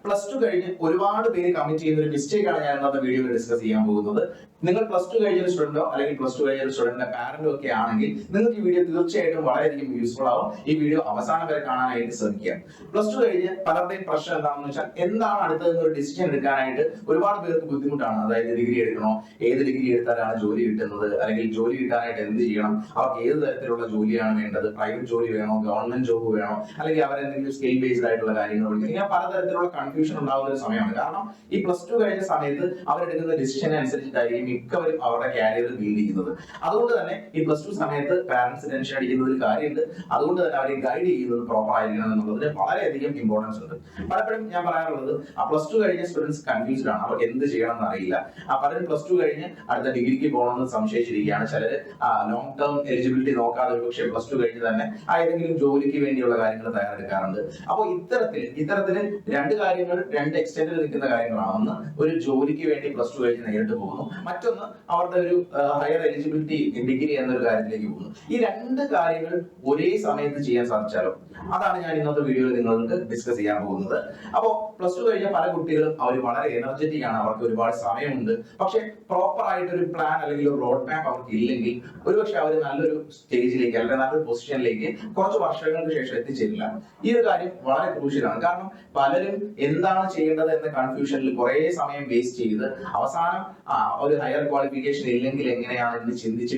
Plus two കഴിഞ്ഞ് ഒരുപാട് പേര് കമ്മിറ്റ് ചെയ്യുന്ന ഒരു മിസ്റ്റേക്ക് ആണ് ഞാൻ ഇന്നത്തെ വീഡിയോയിൽ ഡിസ്കസ് ചെയ്യാൻ പോകുന്നത്. നിങ്ങൾ പ്ലസ് ടു കഴിഞ്ഞ ഒരു സ്റ്റുഡന്റോ അല്ലെങ്കിൽ പ്ലസ് ടു കഴിഞ്ഞ ഒരു സ്റ്റുഡന്റിന്റെ പാരന്റോ ഒക്കെ ആണെങ്കിൽ നിങ്ങൾക്ക് ഈ വീഡിയോ തീർച്ചയായിട്ടും വളരെയധികം യൂസ്ഫുൾ ആവും. ഈ വീഡിയോ അവസാനം വരെ കാണാനായിട്ട് ശ്രമിക്കുക. പ്ലസ് ടു കഴിഞ്ഞ് പലരുടെയും പ്രശ്നം എന്താണെന്ന് വെച്ചാൽ എന്താണ് അടുത്തതെന്ന് ഒരു ഡിസിഷൻ എടുക്കാനായിട്ട് ഒരുപാട് പേർക്ക് ബുദ്ധിമുട്ടാണ്. അതായത് ഡിഗ്രി എടുക്കണോ, ഏത് ഡിഗ്രി എടുത്താലാണ് ജോലി കിട്ടുന്നത്, അല്ലെങ്കിൽ ജോലി കിട്ടാനായിട്ട് എന്ത് ചെയ്യണം, അവർക്ക് ഏത് തരത്തിലുള്ള ജോലിയാണ് വേണ്ടത്, പ്രൈവറ്റ് ജോലി വേണോ, ഗവൺമെന്റ് ജോബ് വേണോ, അല്ലെങ്കിൽ അവരെന്തെങ്കിലും സ്കിൽ ബേസ്ഡ് ആയിട്ടുള്ള കാര്യങ്ങൾ പഠിക്കും. ഇങ്ങനെ പലതരത്തിലുള്ള കൺഫ്യൂഷൻ ഉണ്ടാകുന്ന ഒരു സമയമാണ്. കാരണം ഈ പ്ലസ് ടു കഴിഞ്ഞ സമയത്ത് അവരെടുക്കുന്ന ഡിസിഷൻ അനുസരിച്ചിട്ടായിരിക്കും മിക്കവരും അവരുടെ കാരിയർ ബിൽഡ് ചെയ്യുന്നത്. അതുകൊണ്ട് തന്നെ ഈ പ്ലസ് ടു സമയത്ത് പാരന്റ്സ് ടെൻഷൻ അടിക്കുന്ന ഒരു കാര്യമുണ്ട്. അതുകൊണ്ട് തന്നെ അവരെ ഗൈഡ് ചെയ്യുന്നത് പ്രോപ്പർ ആയിരിക്കണം എന്നുള്ളതിന് വളരെയധികം ഇമ്പോർട്ടൻസ് ഉണ്ട്. പലപ്പോഴും ഞാൻ പറയാറുള്ളത് പ്ലസ് ടു കഴിഞ്ഞ സ്റ്റുഡൻസ് കൺഫ്യൂസ്ഡ് ആണ്, അവർക്ക് എന്ത് ചെയ്യണം എന്ന് അറിയില്ല. പലരും പ്ലസ് ടു കഴിഞ്ഞ് അടുത്ത ഡിഗ്രിക്ക് പോകണമെന്ന് സംശയിച്ചിരിക്കുകയാണ്. ചിലർ ലോങ് ടേം എലിജിബിലിറ്റി നോക്കാതെ പക്ഷേ പ്ലസ് ടു കഴിഞ്ഞ് തന്നെ ഏതെങ്കിലും ജോലിക്ക് വേണ്ടിയുള്ള കാര്യങ്ങൾ തയ്യാറെടുക്കാറുണ്ട്. അപ്പോൾ ഇത്തരത്തില് രണ്ട് കാര്യങ്ങൾ, രണ്ട് എക്സ്റ്റെൻഡിൽ നിൽക്കുന്ന കാര്യങ്ങളാണ്. ഒന്ന്, ഒരു ജോലിക്ക് വേണ്ടി പ്ലസ് ടു കഴിഞ്ഞ് നേരിട്ട് പോകുന്നു. മറ്റൊന്ന്, അവരുടെ ഒരു ഹയർ എലിജിബിലിറ്റി ഡിഗ്രി എന്നൊരു കാര്യത്തിലേക്ക് പോകുന്നു. ഈ രണ്ട് കാര്യങ്ങൾ ഒരേ സമയത്ത് ചെയ്യാൻ സാധിച്ചാലോ, അതാണ് ഞാൻ ഇന്നത്തെ വീഡിയോയിൽ നിങ്ങൾക്ക് ഡിസ്കസ് ചെയ്യാൻ പോകുന്നത്. അപ്പോൾ പ്ലസ് ടു കഴിഞ്ഞ പല കുട്ടികളും അവർ വളരെ എനർജറ്റിക് ആണ്, അവർക്ക് ഒരുപാട് സമയമുണ്ട്. പക്ഷെ പ്രോപ്പർ ആയിട്ട് ഒരു പ്ലാൻ അല്ലെങ്കിൽ ഒരു റോഡ് മാപ്പ് അവർക്ക് ഇല്ലെങ്കിൽ ഒരുപക്ഷെ അവർ നല്ലൊരു സ്റ്റേജിലേക്ക് അല്ലെങ്കിൽ നല്ലൊരു പൊസിഷനിലേക്ക് കുറച്ച് വർഷങ്ങൾക്ക് ശേഷം എത്തിച്ചേരില്ല. ഈ ഒരു കാര്യം വളരെ ക്രൂഷ്യലാണ്. കാരണം പലരും എന്താണ് ചെയ്യേണ്ടത് എന്ന കൺഫ്യൂഷനിൽ കുറെ സമയം വേസ്റ്റ് ചെയ്ത് അവസാനം ഒരു ഹയർ ക്വാളിഫിക്കേഷൻ ഇല്ലെങ്കിൽ എങ്ങനെയാണ് എന്ന് ചിന്തിച്ച്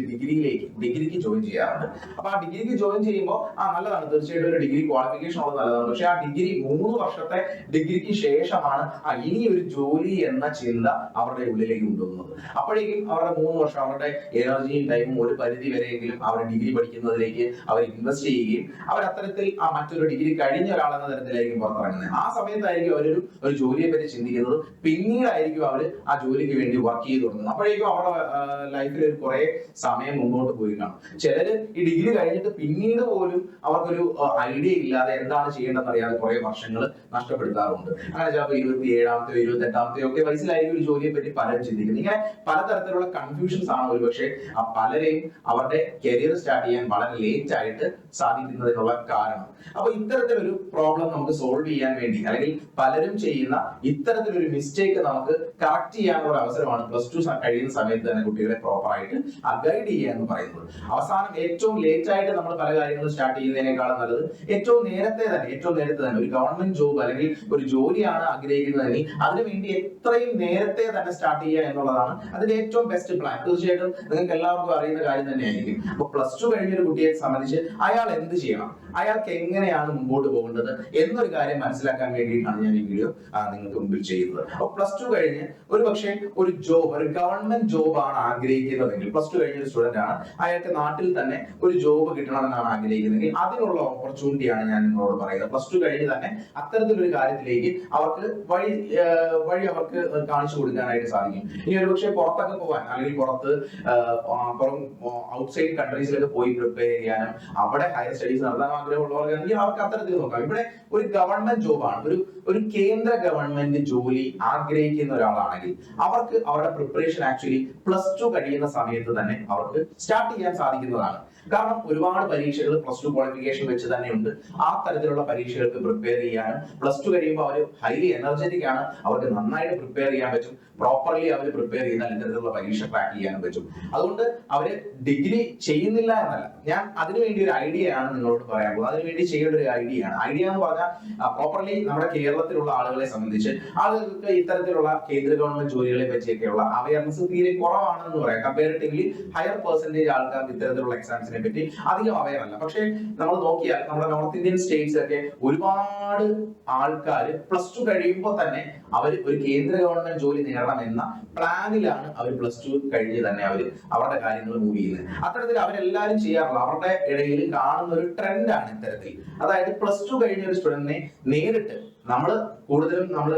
ഡിഗ്രിക്ക് ജോയിൻ ചെയ്യാറുണ്ട്. അപ്പൊ ആ ഡിഗ്രിക്ക് ജോയിൻ ചെയ്യുമ്പോൾ നല്ലതാണ്, തീർച്ചയായിട്ടും ഒരു ഡിഗ്രി ക്വാളിഫിക്കേഷൻ ഉള്ളത് നല്ലതാണ്. പക്ഷെ ആ ഡിഗ്രി 3 വർഷത്തെ ഡിഗ്രിക്ക് ശേഷമാണ് ഇനി ഒരു ജോലി എന്ന ചിന്ത അവരുടെ ഉള്ളിലേക്ക് കൊണ്ടുവന്നത്. അപ്പോഴേക്കും അവരുടെ 3 വർഷം അവരുടെ എനർജിയും ടൈമും ഒരു പരിധി വരെയെങ്കിലും അവർ ഡിഗ്രി പഠിക്കുന്നതിലേക്ക് അവർ ഇൻവെസ്റ്റ് ചെയ്യുകയും അവർ അത്തരത്തിൽ മറ്റൊരു ഡിഗ്രി കഴിഞ്ഞ ഒരാളെന്ന തരത്തിലായിരിക്കും പുറത്തിറങ്ങുന്നത്. ആ സമയത്തായിരിക്കും ഒരു ജോലിയെ പറ്റി ചിന്തിക്കുന്നത്. പിന്നീടായിരിക്കും അവർ ആ ജോലിക്ക് വേണ്ടി വർക്ക് ചെയ്ത് തുടങ്ങുന്നത്. അപ്പോഴേക്കും അവരുടെ ലൈഫിൽ ഒരു കുറെ സമയം മുന്നോട്ട് പോയി കാണും. ചിലര് ഈ ഡിഗ്രി കഴിഞ്ഞിട്ട് പിന്നീട് പോലും അവർക്കൊരു ഐഡിയ ഇല്ലാതെ എന്താണ് ചെയ്യേണ്ടതെന്ന് അറിയാതെ കുറെ വർഷങ്ങൾ നഷ്ടപ്പെടുത്താറുണ്ട്. അങ്ങനെ ചിലപ്പോൾ 27-ാമത്തെയോ 28-ാമത്തെയോ ഒക്കെ വയസ്സിലായിരിക്കും ഒരു ജോലിയെ പറ്റി പലരും ചിന്തിക്കുന്നത്. ഇങ്ങനെ പലതരത്തിലുള്ള കൺഫ്യൂഷൻസ് ആണ് ഒരുപക്ഷെ പലരെയും അവരുടെ കരിയർ സ്റ്റാർട്ട് ചെയ്യാൻ വളരെ ലേറ്റ് ആയിട്ട് സാധിക്കുന്നതിനുള്ള കാരണം. അപ്പൊ ഇത്തരത്തിലൊരു പ്രോബ്ലം നമുക്ക് സോൾവ് ചെയ്യാൻ വേണ്ടി, അല്ലെങ്കിൽ പലരും ചെയ്യുന്ന ഇത്തരത്തിലൊരു മിസ്റ്റേക്ക് നമുക്ക് കറക്റ്റ് ചെയ്യാനുള്ള അവസരമാണ് പ്ലസ് ടു കഴിയുന്ന സമയത്ത് തന്നെ കുട്ടികളെ പ്രോപ്പർ ആയിട്ട് ഗൈഡ് ചെയ്യുക എന്ന് പറയുന്നത്. അവസാനം ഏറ്റവും ലേറ്റ് ആയിട്ട് നമ്മൾ പല കാര്യങ്ങളും സ്റ്റാർട്ട് ചെയ്യുന്നതിനേക്കാളും നല്ലത് ഏറ്റവും നേരത്തെ തന്നെ ഒരു ഗവൺമെന്റ് ജോബ് അല്ലെങ്കിൽ ഒരു ജോലിയാണ് ആഗ്രഹിക്കുന്നതെങ്കിൽ അതിനുവേണ്ടി എത്രയും നേരത്തെ തന്നെ സ്റ്റാർട്ട് ചെയ്യുക എന്നുള്ളതാണ് അതിന്റെ ഏറ്റവും ബെസ്റ്റ് പ്ലാൻ. തീർച്ചയായിട്ടും നിങ്ങൾക്ക് എല്ലാവർക്കും അറിയുന്ന കാര്യം തന്നെയായിരിക്കും. അപ്പൊ പ്ലസ് ടു കഴിഞ്ഞ ഒരു കുട്ടിയെ സംബന്ധിച്ച് അയാൾ എന്ത് ചെയ്യണം, അയാൾക്ക് എങ്ങനെയാണ് മുമ്പോട്ട് പോകേണ്ടത് എന്നൊരു കാര്യം മനസ്സിലാക്കാൻ വേണ്ടിയിട്ടാണ് ഞാൻ ഈ വീഡിയോ നിങ്ങൾക്ക് മുമ്പിൽ ചെയ്യുന്നത്. അപ്പൊ പ്ലസ് ടു കഴിഞ്ഞ് ഒരു ഗവൺമെന്റ് ജോബ് ആണ് ആഗ്രഹിക്കുന്നതെങ്കിൽ, പ്ലസ് ടു കഴിഞ്ഞ ഒരു സ്റ്റുഡന്റ് ആണ്, അയാൾക്ക് നാട്ടിൽ തന്നെ ഒരു ജോബ് കിട്ടണമെന്നാണ് ആഗ്രഹിക്കുന്നതെങ്കിൽ അതിനുള്ള ഓപ്പർച്യൂണിറ്റിയാണ് ഞാൻ നിങ്ങളോട് പറയുന്നത്. പ്ലസ് ടു കഴിഞ്ഞ് തന്നെ അത്തരത്തിലൊരു കാര്യത്തിലേക്ക് അവർക്ക് വഴി അവർക്ക് കാണിച്ചു കൊടുക്കാനായിട്ട് സാധിക്കും. ഇനി ഒരുപക്ഷെ പുറത്തൊക്കെ പോകാൻ, അല്ലെങ്കിൽ പുറം ഔട്ട്സൈഡ് കൺട്രീസിലൊക്കെ പോയി പ്രിപ്പയർ ചെയ്യാനും അവിടെ ഹയർ സ്റ്റഡീസ് നടത്താൻ ആഗ്രഹമുള്ളവർക്കാണെങ്കിൽ അവർക്ക് അത്തരത്തിൽ നോക്കാം. ഇവിടെ ഒരു ഗവൺമെന്റ് ജോബാണ്, ഒരു കേന്ദ്ര ഗവൺമെന്റ് ജോലി ആഗ്രഹിക്കുന്ന ഒരാളാണെങ്കിൽ അവർക്ക് അവരുടെ പ്രിപ്പറേഷൻ ആക്ച്വലി പ്ലസ് ടു കഴിയുന്ന സമയത്ത് തന്നെ അവർക്ക് സ്റ്റാർട്ട് ചെയ്യാൻ സാധിക്കുന്നതാണ്. കാരണം ഒരുപാട് പരീക്ഷകൾ പ്ലസ് ടു ക്വാളിഫിക്കേഷൻ വെച്ച് തന്നെ ഉണ്ട്. ആ തരത്തിലുള്ള പരീക്ഷകൾക്ക് പ്രിപ്പയർ ചെയ്യാനും പ്ലസ് ടു കഴിയുമ്പോൾ അവർ ഹൈലി എനർജറ്റിക് ആണ്, അവർക്ക് നന്നായിട്ട് പ്രിപ്പയർ ചെയ്യാൻ പറ്റും. പ്രോപ്പർലി അവർ പ്രിപ്പയർ ചെയ്താൽ ഇത്തരത്തിലുള്ള പരീക്ഷ ക്രാക്ക് ചെയ്യാനും പറ്റും. അതുകൊണ്ട് അവര് ഡിഗ്രി ചെയ്യുന്നില്ല എന്നല്ല, ഞാൻ അതിനുവേണ്ടി ഒരു ഐഡിയ ആണ് നിങ്ങളോട് പറയാൻ പോകുന്നത്. അതിനുവേണ്ടി ചെയ്യേണ്ട ഒരു ഐഡിയ എന്ന് പറഞ്ഞാൽ പ്രോപ്പർലി നമ്മുടെ കേരളത്തിലുള്ള ആളുകളെ സംബന്ധിച്ച് ആളുകൾക്ക് ഇത്തരത്തിലുള്ള കേന്ദ്ര ഗവൺമെന്റ് ജോലികളെ പറ്റിയൊക്കെയുള്ള അവയർനെസ് തീരെ കുറവാണെന്ന് പറയാം. കമ്പാരിറ്റീവ്ലി ഹയർ പെർസെന്റേജ് ആൾക്കാർക്ക് ഇത്തരത്തിലുള്ള എക്സാംസിനെ പറ്റി അധികം അവയർ അല്ല. പക്ഷേ നമ്മൾ നോക്കിയാൽ നമ്മുടെ നോർത്ത് ഇന്ത്യൻ സ്റ്റേറ്റ്സ് ഒക്കെ ഒരുപാട് ആൾക്കാർ പ്ലസ് ടു കഴിയുമ്പോൾ തന്നെ അവർ ഒരു കേന്ദ്ര ഗവൺമെന്റ് ജോലി നേടണം എന്ന പ്ലാനിലാണ് അവർ പ്ലസ് ടു കഴിഞ്ഞ് തന്നെ അവരുടെ കാര്യങ്ങൾ മൂവ് ചെയ്യുന്നത്. അത്തരത്തിൽ അവരെല്ലാവരും ചെയ്യാറുള്ള, അവരുടെ ഇടയിൽ കാണുന്ന ഒരു ട്രെൻഡാണ് ഇത്തരത്തിൽ. അതായത് പ്ലസ് ടു കഴിഞ്ഞ ഒരു സ്റ്റുഡന്റിനെ നേരിട്ട് നമ്മൾ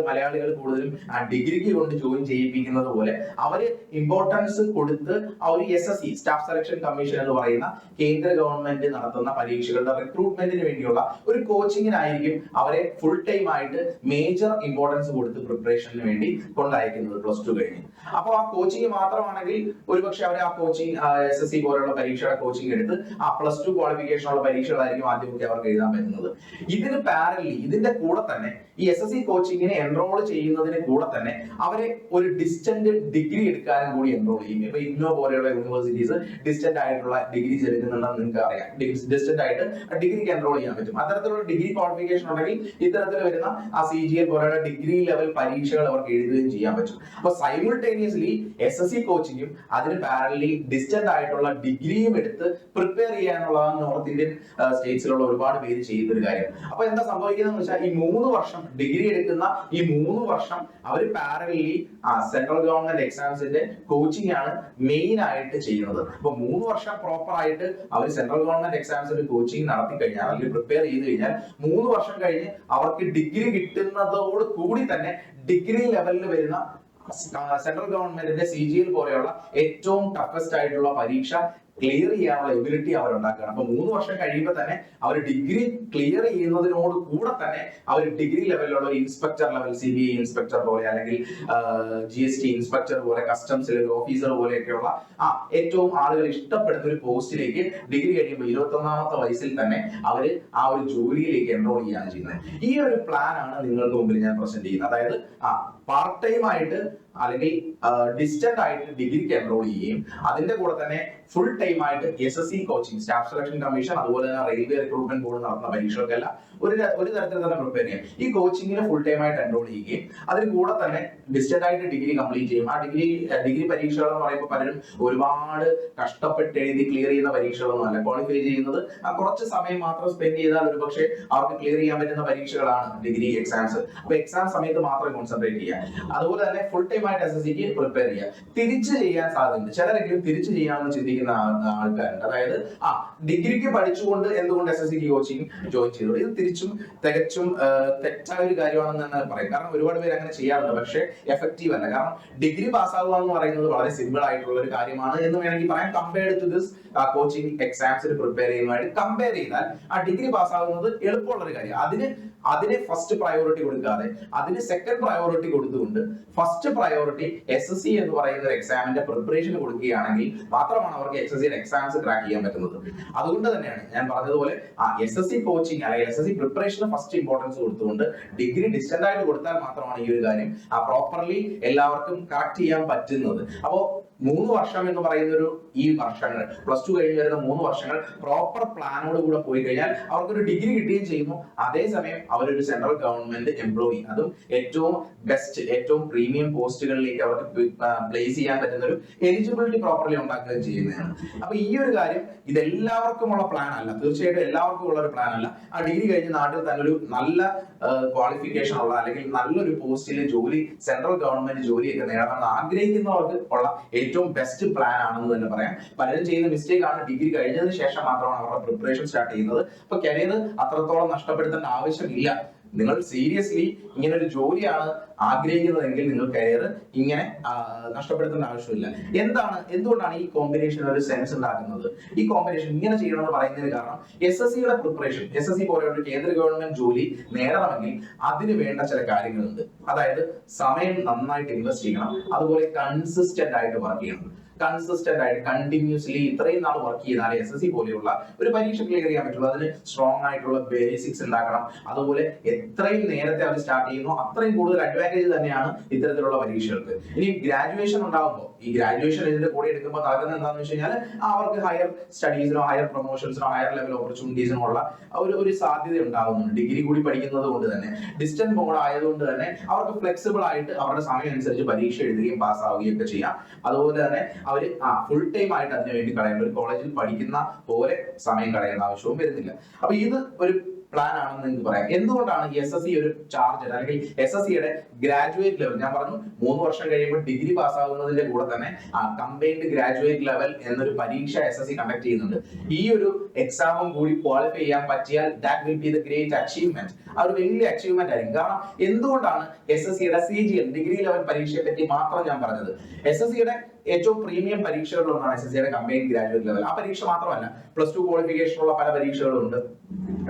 മലയാളികൾ കൂടുതലും ഡിഗ്രിക്ക് കൊണ്ട് ജോയിൻ ചെയ്യിപ്പിക്കുന്നത് പോലെ അവര് ഇമ്പോർട്ടൻസ് കൊടുത്ത് ഒരു SSC സ്റ്റാഫ് സെലക്ഷൻ കമ്മീഷൻ എന്ന് പറയുന്ന കേന്ദ്ര ഗവൺമെന്റ് നടത്തുന്ന പരീക്ഷകളുടെ റിക്രൂട്ട്മെന്റിന് വേണ്ടിയുള്ള ഒരു കോച്ചിങ്ങിനായിരിക്കും അവരെ ഫുൾ ടൈം ആയിട്ട് മേജർ ഇമ്പോർട്ടൻസ് കൊടുത്ത് പ്രിപ്പറേഷന് വേണ്ടി കൊണ്ടയക്കുന്നത് പ്ലസ് ടു കഴിഞ്ഞ്. അപ്പൊ ആ കോച്ചിങ് മാത്രമാണെങ്കിൽ ഒരുപക്ഷെ അവർ ആ കോച്ചിങ് SSC പോലുള്ള പരീക്ഷയുടെ കോച്ചിങ് എടുത്ത് പ്ലസ് ടു ക്വാളിഫിക്കേഷനുള്ള പരീക്ഷകളായിരിക്കും ആദ്യമൊക്കെ അവർക്ക് എഴുതാൻ പറ്റുന്നത്. ഇതിന് പാരലി ഇതിന്റെ കൂടെ തന്നെ ഈ SSC കോച്ചിങ്ങിന് എൻറോൾ ചെയ്യുന്നതിന് കൂടെ തന്നെ അവരെ ഒരു ഡിസ്റ്റന്റ് ഡിഗ്രി എടുക്കാനും കൂടി എൻറോൾ ചെയ്യും. ഇപ്പൊ ഇഗ്നോ പോലെയുള്ള യൂണിവേഴ്സിറ്റീസ് ഡിസ്റ്റന്റ് ആയിട്ടുള്ള ഡിഗ്രി എടുക്കുന്നുണ്ടെന്ന് നിങ്ങൾക്ക് അറിയാം. ഡിസ്റ്റന്റ് ആയിട്ട് ഡിഗ്രിക്ക് എൻറോൾ ചെയ്യാൻ പറ്റും. അത്തരത്തിലുള്ള ഡിഗ്രി ക്വാളിഫിക്കേഷൻ ഉണ്ടെങ്കിൽ ഇത്തരത്തിൽ വരുന്ന ആ CGL പോലെയുള്ള ഡിഗ്രി ലെവൽ പരീക്ഷകൾ അവർക്ക് എഴുതുകയും ചെയ്യാൻ പറ്റും. അപ്പൊ സൈമിൾട്ടേനിയസ്ലി SSC കോച്ചിങ്ങും അതിന് പാരലി ഡിസ്റ്റന്റ് ആയിട്ടുള്ള ഡിഗ്രിയും എടുത്ത് പ്രിപ്പയർ ചെയ്യാനുള്ളതാണ് നോർത്ത് ഇന്ത്യൻ സ്റ്റേറ്റ്സിലുള്ള ഒരുപാട് പേര് ചെയ്യുന്ന ഒരു കാര്യം. അപ്പൊ എന്താ സംഭവിക്കുന്നത് വെച്ചാൽ ഈ 3 വർഷം ഡിഗ്രി എടുക്കുന്ന ഈ 3 വർഷം അവർ പാരലി സെൻട്രൽ ഗവൺമെന്റ് എക്സാംസിന്റെ കോച്ചിങ് ആണ് മെയിൻ ആയിട്ട് ചെയ്യുന്നത്. അപ്പൊ 3 വർഷം പ്രോപ്പർ ആയിട്ട് അവർ സെൻട്രൽ ഗവൺമെന്റ് എക്സാംസിന്റെ കോച്ചിങ് നടത്തി കഴിഞ്ഞാൽ അല്ലെങ്കിൽ പ്രിപ്പയർ ചെയ്ത് കഴിഞ്ഞാൽ 3 വർഷം കഴിഞ്ഞ് അവർക്ക് ഡിഗ്രി കിട്ടുന്നതോട് കൂടി തന്നെ ഡിഗ്രി ലെവലിൽ വരുന്ന സെൻട്രൽ ഗവൺമെന്റിന്റെ CGL പോലെയുള്ള ഏറ്റവും ടഫസ്റ്റ് ആയിട്ടുള്ള പരീക്ഷ ക്ലിയർ ചെയ്യാനുള്ള എബിലിറ്റി അവർ ഉണ്ടാക്കുകയാണ്. അപ്പൊ 3 വർഷം കഴിയുമ്പോൾ തന്നെ അവർ ഡിഗ്രി ക്ലിയർ ചെയ്യുന്നതിനോട് കൂടെ തന്നെ അവർ ഡിഗ്രി ലെവലിലുള്ള ഇൻസ്പെക്ടർ ലെവൽ CBI ഇൻസ്പെക്ടർ പോലെ അല്ലെങ്കിൽ GST ഇൻസ്പെക്ടർ പോലെ കസ്റ്റംസിലെ ഓഫീസർ പോലെയൊക്കെയുള്ള ഏറ്റവും ആളുകൾ ഇഷ്ടപ്പെടുന്ന ഒരു പോസ്റ്റിലേക്ക് ഡിഗ്രി കഴിയുമ്പോൾ 21ാമത്തെ വയസ്സിൽ തന്നെ അവർ ആ ഒരു ജോലിയിലേക്ക് എൻറോൾ ചെയ്യുകയാണ് ചെയ്യുന്നത്. ഈ ഒരു പ്ലാൻ ആണ് നിങ്ങൾക്ക് മുമ്പിൽ ഞാൻ പ്രസന്റ് ചെയ്യുന്നത്. അതായത് പാർട്ട് ടൈം ആയിട്ട് അല്ലെങ്കിൽ ഡിസ്റ്റന്റ് ആയിട്ട് ഡിഗ്രിക്ക് എൻറോൾ ചെയ്യുകയും അതിന്റെ കൂടെ തന്നെ ഫുൾ ടൈം ആയിട്ട് SSC coaching, staff selection commission അതുപോലെ തന്നെ റെയിൽവേ റിക്രൂട്ട്മെന്റ് ബോർഡ് നടത്തുന്ന പരീക്ഷകൾക്കെല്ലാം ഒരു തരത്തിൽ തന്നെ പ്രിപ്പയർ ചെയ്യും. ഈ കോച്ചിങ്ങിന് ഫുൾ ടൈം ആയിട്ട് എൻറോൾ ചെയ്യുകയും അതിന് കൂടെ തന്നെ ഡിസ്റ്റന്റ് ആയിട്ട് ഡിഗ്രി കംപ്ലീറ്റ് ചെയ്യും. ആ ഡിഗ്രി പരീക്ഷകൾ എന്ന് പറയുമ്പോൾ പലരും ഒരുപാട് കഷ്ടപ്പെട്ട് എഴുതി ക്ലിയർ ചെയ്യുന്ന പരീക്ഷകളൊന്നും അല്ല. ക്വാളിഫൈ ചെയ്യുന്നത് കുറച്ച് സമയം മാത്രം സ്പെൻഡ് ചെയ്താൽ ഒരു പക്ഷേ അവർക്ക് ക്ലിയർ ചെയ്യാൻ പറ്റുന്ന പരീക്ഷകളാണ് ഡിഗ്രി എക്സാംസ്. അപ്പൊ എക്സാം സമയത്ത് മാത്രം കോൺസെൻട്രേറ്റ് ചെയ്യുക. അതുപോലെ തന്നെ ഫുൾ ടൈം ആയിട്ട് SSCക്ക് പ്രിപ്പയർ ചെയ്യുക. തിരിച്ച് ചെയ്യാൻ സാധ്യതയുണ്ട്. ചിലരെങ്കിലും തിരിച്ച് ചെയ്യാമെന്ന് ചിന്തിക്കുന്ന ആൾക്കാരുണ്ട്. അതായത് ഡിഗ്രിക്ക് പഠിച്ചുകൊണ്ട് എന്തുകൊണ്ട് SSCക്ക് കോച്ചിങ് ജോയിൻ ചെയ്തു? ഇത് തികച്ചും തെറ്റായ ഒരു കാര്യമാണെന്ന് തന്നെ പറയും. കാരണം ഒരുപാട് പേര് അങ്ങനെ ചെയ്യാറുണ്ട്, പക്ഷേ എഫക്റ്റീവ് അല്ല. കാരണം ഡിഗ്രി പാസ്സാവുക എന്ന് പറയുന്നത് വളരെ സിമ്പിൾ ആയിട്ടുള്ള ഒരു കാര്യമാണ് എന്ന് വേണമെങ്കിൽ പറയാം. കമ്പയർഡ് ടു ദിസ് കോച്ചിങ് എക്സാംസിന് പ്രിപ്പയർ ചെയ്യുന്നതായിട്ട് കമ്പയർ ചെയ്താൽ ഡിഗ്രി പാസ്സാവുന്നത് എളുപ്പമുള്ള ഒരു കാര്യം. അതിന് ഫസ്റ്റ് പ്രയോറിറ്റി കൊടുക്കാതെ അതിന് സെക്കൻഡ് പ്രയോറിറ്റി കൊടുത്തുകൊണ്ട് ഫസ്റ്റ് പ്രയോറിറ്റി SSC എന്ന് പറയുന്ന ഒരു എക്സാമിന്റെ പ്രിപ്പറേഷൻ കൊടുക്കുകയാണെങ്കിൽ മാത്രമാണ് അവർക്ക് SSC എക്സാംസ് ക്രാക്ക് ചെയ്യാൻ പറ്റുന്നത്. അതുകൊണ്ട് തന്നെയാണ് ഞാൻ പറഞ്ഞതുപോലെ SSC കോച്ചിങ് അല്ലെങ്കിൽ SSC പ്രിപ്പറേഷന് ഫസ്റ്റ് ഇമ്പോർട്ടൻസ് കൊടുത്തുകൊണ്ട് ഡിഗ്രി ഡിസ്റ്റന്റ് ആയിട്ട് കൊടുത്താൽ മാത്രമാണ് ഈ ഒരു കാര്യം പ്രോപ്പർലി എല്ലാവർക്കും കറക്റ്റ് ചെയ്യാൻ പറ്റുന്നത്. അപ്പോ 3 വർഷം എന്ന് പറയുന്ന ഈ വർഷങ്ങൾ +2 കഴിഞ്ഞ് വരുന്ന 3 വർഷങ്ങൾ പ്രോപ്പർ പ്ലാനോട് കൂടെ പോയി കഴിഞ്ഞാൽ അവർക്കൊരു ഡിഗ്രി കിട്ടുകയും ചെയ്യുന്നു. അതേസമയം അവരൊരു സെൻട്രൽ ഗവൺമെന്റ് എംപ്ലോയി, അതും ഏറ്റവും ബെസ്റ്റ് ഏറ്റവും പ്രീമിയം പോസ്റ്റുകളിലേക്ക് അവർക്ക് പ്ലേസ് ചെയ്യാൻ പറ്റുന്ന ഒരു എലിജിബിലിറ്റി പ്രോപ്പർലി ഉണ്ടാക്കുകയും ചെയ്യുന്നതാണ്. അപ്പൊ ഈ ഒരു കാര്യം ഇതെല്ലാവർക്കുമുള്ള പ്ലാൻ അല്ല, തീർച്ചയായിട്ടും എല്ലാവർക്കും ഉള്ള ഒരു പ്ലാൻ അല്ല. ഡിഗ്രി കഴിഞ്ഞ് നാട്ടിൽ തന്നെ ഒരു നല്ല ക്വാളിഫിക്കേഷൻ ഉള്ള അല്ലെങ്കിൽ നല്ലൊരു പോസ്റ്റിൽ ജോലി, സെൻട്രൽ ഗവൺമെന്റ് ജോലിയൊക്കെ നേടാൻ ആഗ്രഹിക്കുന്നവർക്ക് ഉള്ള ഏറ്റവും ബെസ്റ്റ് പ്ലാൻ ആണെന്ന് തന്നെ പറയാം. പലരും ചെയ്യുന്ന മിസ്റ്റേക്ക് ആണ് ഡിഗ്രി കഴിഞ്ഞതിന് ശേഷം മാത്രമാണ് അവരുടെ പ്രിപ്പറേഷൻ സ്റ്റാർട്ട് ചെയ്യുന്നത്. അപ്പൊ കരിയർ അത്രത്തോളം നഷ്ടപ്പെടുത്തേണ്ട ആവശ്യമില്ല. നിങ്ങൾ സീരിയസ്ലി ഇങ്ങനെ ഒരു ജോലിയാണ് ആഗ്രഹിക്കുന്നതെങ്കിൽ നിങ്ങൾ കരിയർ ഇങ്ങനെ നഷ്ടപ്പെടുത്തേണ്ട ആവശ്യമില്ല. എന്തുകൊണ്ടാണ് ഈ കോമ്പിനേഷൻ ഒരു സെൻസ് ഉണ്ടാക്കുന്നത്? ഈ കോമ്പിനേഷൻ ഇങ്ങനെ ചെയ്യണമെന്ന് പറയുന്നതിന് കാരണം SSCയുടെ പ്രിപ്പറേഷൻ, SSC പോലെയുള്ള കേന്ദ്ര ഗവൺമെന്റ് ജോലി നേടണമെങ്കിൽ അതിന് വേണ്ട ചില കാര്യങ്ങളുണ്ട്. അതായത് സമയം നന്നായിട്ട് ഇൻവെസ്റ്റ് ചെയ്യണം, അതുപോലെ കൺസിസ്റ്റന്റ് ആയിട്ട് വർക്ക് ചെയ്യണം. കൺസിസ്റ്റന്റ് ആയിട്ട് കണ്ടിന്യൂസ്ലി ഇത്രയും നാൾ വർക്ക് ചെയ്താലേ SSC പോലെയുള്ള ഒരു പരീക്ഷ ക്ലിയർ ചെയ്യാൻ പറ്റുള്ളൂ. അതിന് സ്ട്രോങ് ആയിട്ടുള്ള ബേസിക്സ് ഉണ്ടാക്കണം. അതുപോലെ എത്രയും നേരത്തെ അവർ സ്റ്റാർട്ട് ചെയ്യുന്നു അത്രയും കൂടുതൽ അഡ്വാൻറ്റേജ് തന്നെയാണ് ഇത്തരത്തിലുള്ള പരീക്ഷകൾക്ക്. ഇനി ഗ്രാജുവേഷൻ ഉണ്ടാകുമ്പോൾ ഈ ഗ്രാജുവേഷൻ ഇതിന്റെ കൂടെ എടുക്കുമ്പോൾ നടക്കുന്നത് എന്താണെന്ന് വെച്ച് കഴിഞ്ഞാൽ അവർക്ക് ഹയർ സ്റ്റഡീസിനോ ഹയർ പ്രൊമോഷൻസിനോ ഹയർ ലെവൽ ഓപ്പർച്യൂണിറ്റീസിനോ ഉള്ള ഒരു സാധ്യത ഉണ്ടാകുന്നുണ്ട്. ഡിഗ്രി കൂടി പഠിക്കുന്നത് കൊണ്ട് തന്നെ, ഡിസ്റ്റന്റ് മോഡ് ആയതുകൊണ്ട് തന്നെ അവർക്ക് ഫ്ലെക്സിബിൾ ആയിട്ട് അവരുടെ സമയം അനുസരിച്ച് പരീക്ഷ എഴുതുകയും പാസ്സാവുകയും ഒക്കെ ചെയ്യാം. അതുപോലെ തന്നെ അവര് ഫുൾ ടൈം ആയിട്ട് അതിനു വേണ്ടി കളയേണ്ട, ഒരു കോളേജിൽ പഠിക്കുന്ന പോലെ സമയം കളയേണ്ട ആവശ്യവും വരുന്നില്ല. അപ്പൊ ഇത് ഒരു പ്ലാൻ ആണെന്ന് നിങ്ങൾക്ക് പറയാം. എന്തുകൊണ്ടാണ് SSC ഒരു ചാർജ് അല്ലെങ്കിൽ SSCയുടെ ഗ്രാജുവേറ്റ് ലെവൽ, ഞാൻ പറഞ്ഞു 3 വർഷം കഴിയുമ്പോൾ ഡിഗ്രി പാസ്സാകുന്നതിന്റെ കൂടെ തന്നെ കമ്പൈൻഡ് ഗ്രാജുവേറ്റ് ലെവൽ എന്നൊരു പരീക്ഷ SSC കണ്ടക്ട് ചെയ്യുന്നുണ്ട്. ഈ ഒരു എക്സാമും കൂടി ക്വാളിഫൈ ചെയ്യാൻ പറ്റിയാൽ that will be the great achievement. ആ ഒരു വലിയ അച്ചീവ്മെന്റ് ആയിരിക്കും. കാരണം എന്തുകൊണ്ടാണ് SSCയുടെ CGL ഡിഗ്രി ലെവൽ പരീക്ഷയെ പറ്റി മാത്രം ഞാൻ പറഞ്ഞത്? SSCയുടെ ഏറ്റവും പ്രീമിയം പരീക്ഷകളിലൊന്നാണ് SSCയുടെ കമ്പൈൻഡ് ഗ്രാജുവേറ്റ് ലെവൽ. ആ പരീക്ഷ മാത്രമല്ല, +2 ക്വാളിഫിക്കേഷൻ ഉള്ള പല പരീക്ഷകളും ഉണ്ട്.